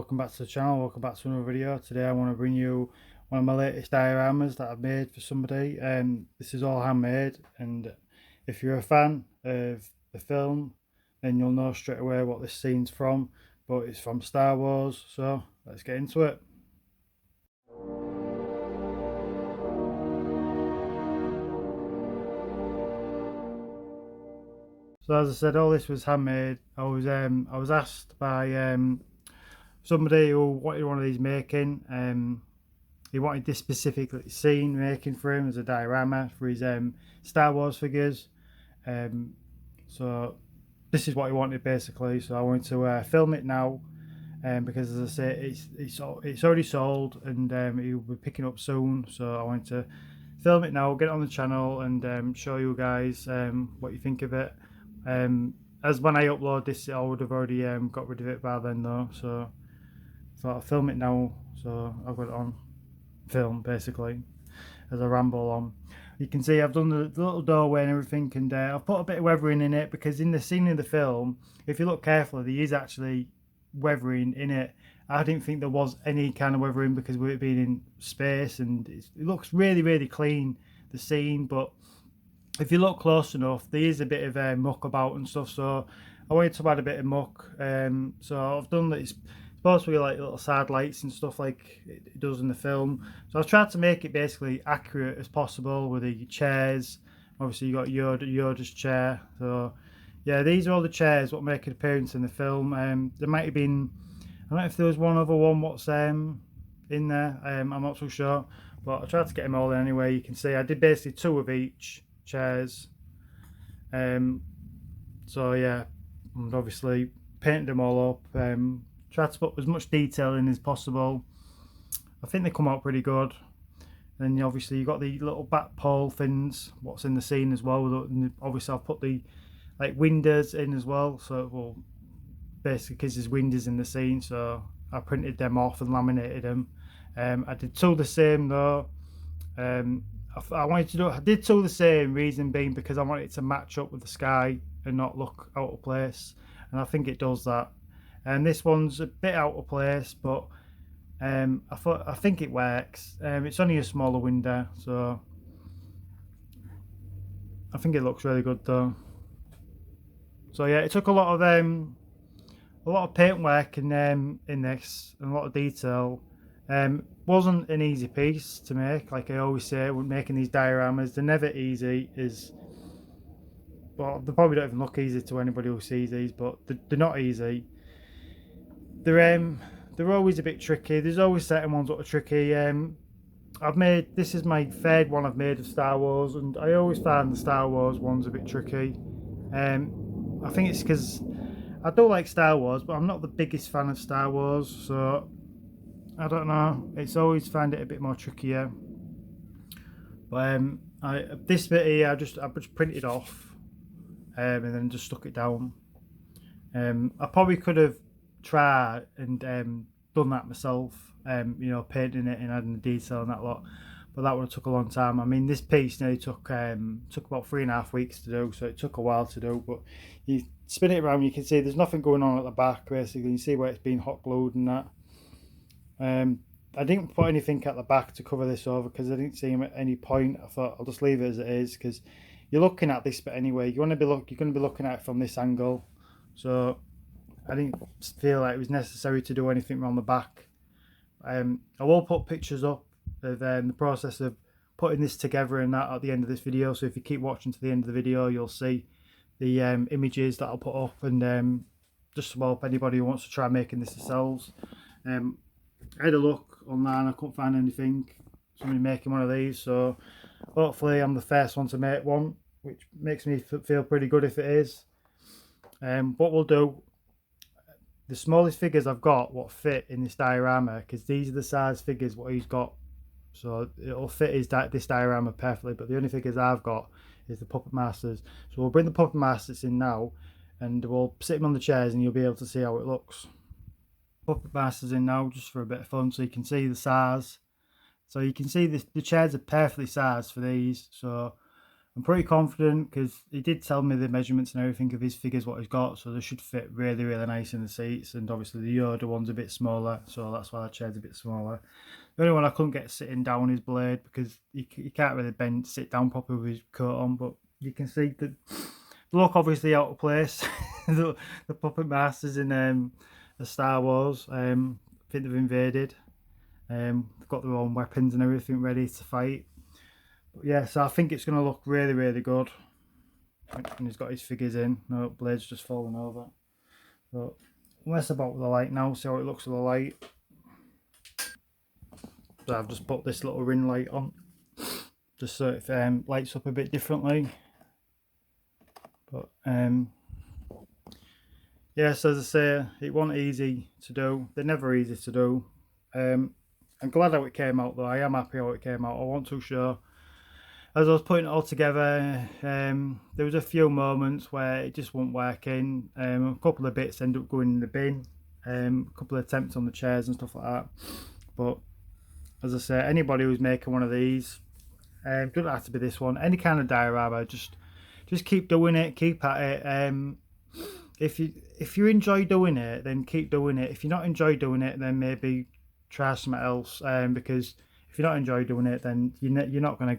welcome back to the channel, welcome back to another video. Today I want to bring you one of my latest dioramas that I've made for somebody. This is all handmade, and if you're a fan of the film then you'll know straight away what this scene's from, but it's from Star Wars, so let's get into it. So as I said, all this was handmade. I was asked by somebody who wanted one of these making. He wanted this specific scene making for him as a diorama for his Star Wars figures. So this is what he wanted basically. So I wanted to film it now, because as I say, it's already sold, and he'll be picking up soon. So I wanted to film it now, get it on the channel, and show you guys what you think of it. As when I upload this, I would have already got rid of it by then though, so I thought I'd film it now, so I've got it on film basically as I ramble on. You can see I've done the little doorway and everything, and I've put a bit of weathering in it because in the scene of the film, if you look carefully, there is actually weathering in it. I didn't think there was any kind of weathering because we've been in space, and it looks really clean, the scene, but if you look close enough, there is a bit of muck about and stuff, so I wanted to add a bit of muck. So I've done that. It's supposed to be like little side lights and stuff like it does in the film. So I've tried to make it basically accurate as possible with the chairs. Obviously you got Yoda's chair. So yeah, these are all the chairs what make an appearance in the film. There might have been, I don't know if there was one other one what's in there. I'm not so sure, but I tried to get them all in anyway. You can see I did basically 2 of each chairs. So yeah, and obviously painted them all up. Tried to put as much detail in as possible. I think they come out pretty good. And obviously you've got the little back pole things what's in the scene as well. And obviously I've put the like windows in as well, so it will basically, because there's windows in the scene, so I printed them off and laminated them. I did 2 the same though. I wanted to do, I did 2 the same, reason being because I wanted it to match up with the sky and not look out of place, and I think it does that. And this one's a bit out of place, but I think it works. It's only a smaller window, so I think it looks really good though. So yeah, it took a lot of paint work in this, and a lot of detail. Wasn't an easy piece to make, like I always say when making these dioramas. They're never easy, well, they probably don't even look easy to anybody who sees these, but they're not easy. They're always a bit tricky. There's always certain ones that are tricky. This is my 3rd one I've made of Star Wars, and I always find the Star Wars ones a bit tricky. I think it's because I do like Star Wars, but I'm not the biggest fan of Star Wars, so I don't know. It's always find it a bit more trickier. But this bit here, I just printed off, and then just stuck it down. I probably could have tried and done that myself, you know, painting it and adding the detail and that lot, but that would have took a long time. I mean, this piece nearly took about 3.5 weeks to do, so it took a while to do. But you spin it around, you can see there's nothing going on at the back basically. You see where it's been hot glued and that. I didn't put anything at the back to cover this over because I didn't see him at any point. I thought I'll just leave it as it is, because you're looking at this bit anyway. You're going to be looking at it from this angle, so I didn't feel like it was necessary to do anything around the back. I will put pictures up of the process of putting this together and that at the end of this video, so if you keep watching to the end of the video you'll see the images that I'll put up, and just to help anybody who wants to try making this themselves. I had a look online, I couldn't find anything, somebody making one of these, so hopefully I'm the first one to make one, which makes me feel pretty good if it is. What we'll do, the smallest figures I've got what fit in this diorama, because these are the size figures what he's got, so it'll fit this diorama perfectly, but the only figures I've got is the Puppet Masters. So we'll bring the Puppet Masters in now, and we'll sit them on the chairs and you'll be able to see how it looks. Puppet Masters in now just for a bit of fun, so you can see the size. So you can see the chairs are perfectly sized for these, so I'm pretty confident because he did tell me the measurements and everything of his figures, what he's got, so they should fit really, really nice in the seats. And obviously the Yoda one's a bit smaller, so that's why the chair's a bit smaller. The only one I couldn't get sitting down is Blade, because he can't really sit down properly with his coat on, but you can see that they look obviously out of place. the puppet masters in the Star Wars, I think they've invaded. They've got their own weapons and everything ready to fight. But yeah, so I think it's going to look really, really good. And he's got his figures in. No, Blade's just falling over. But less about with the light now, see how it looks with the light. So I've just put this little ring light on, just so it lights up a bit differently. But yeah, so as I say, it wasn't easy to do. They're never easy to do. I'm glad how it came out though. I am happy how it came out. I wasn't too sure. As I was putting it all together, there was a few moments where it just wasn't working. A couple of bits ended up going in the bin. A couple of attempts on the chairs and stuff like that. But as I say, anybody who's making one of these, doesn't have to be this one. Any kind of diorama, just keep doing it. Keep at it. If you enjoy doing it, then keep doing it. If you not enjoy doing it, then maybe try something else. Because if you not enjoy doing it, then you're not gonna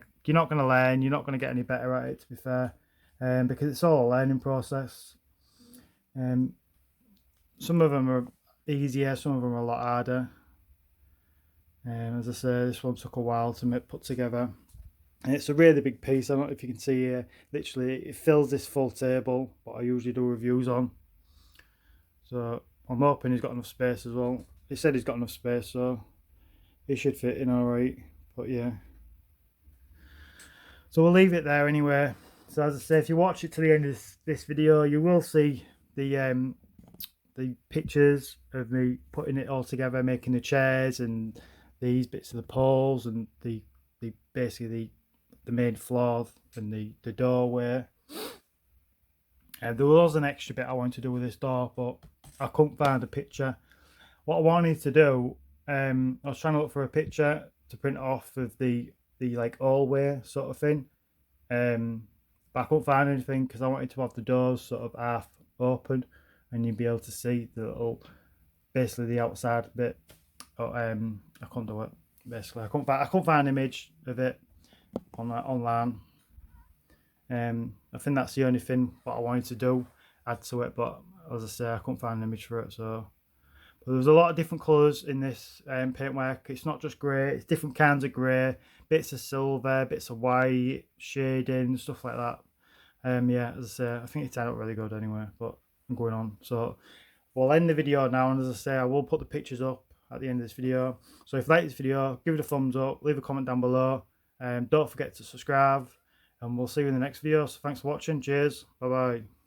learn. You're not gonna get any better at it. To be fair, because it's all a learning process. Some of them are easier. Some of them are a lot harder. As I say, this one took a while to put together. And it's a really big piece. I don't know if you can see here. Literally, it fills this full table, but I usually do reviews on. So I'm hoping he's got enough space as well. He said he's got enough space, so he should fit in all right. But yeah. So we'll leave it there anyway. So as I say, if you watch it to the end of this video, you will see the pictures of me putting it all together, making the chairs and these bits of the poles and the basically the main floor and the doorway. And there was an extra bit I wanted to do with this door, but I couldn't find a picture. What I wanted to do, I was trying to look for a picture to print off of the like hallway sort of thing, but I couldn't find anything because I wanted to have the doors sort of half open and you'd be able to see the little, basically the outside bit. But I couldn't do it. Basically, I couldn't find an image of it online. I think that's the only thing what I wanted to do, add to it. But as I say, I couldn't find an image for it. So, but there's a lot of different colours in this paintwork. It's not just grey. It's different kinds of grey, bits of silver, bits of white, shading, stuff like that. Yeah, as I say, I think it turned out really good anyway. But I'm going on. So we'll end the video now, and as I say, I will put the pictures up at the end of this video. So if you like this video, give it a thumbs up, leave a comment down below, don't forget to subscribe, and we'll see you in the next video. So thanks for watching. Cheers, bye bye.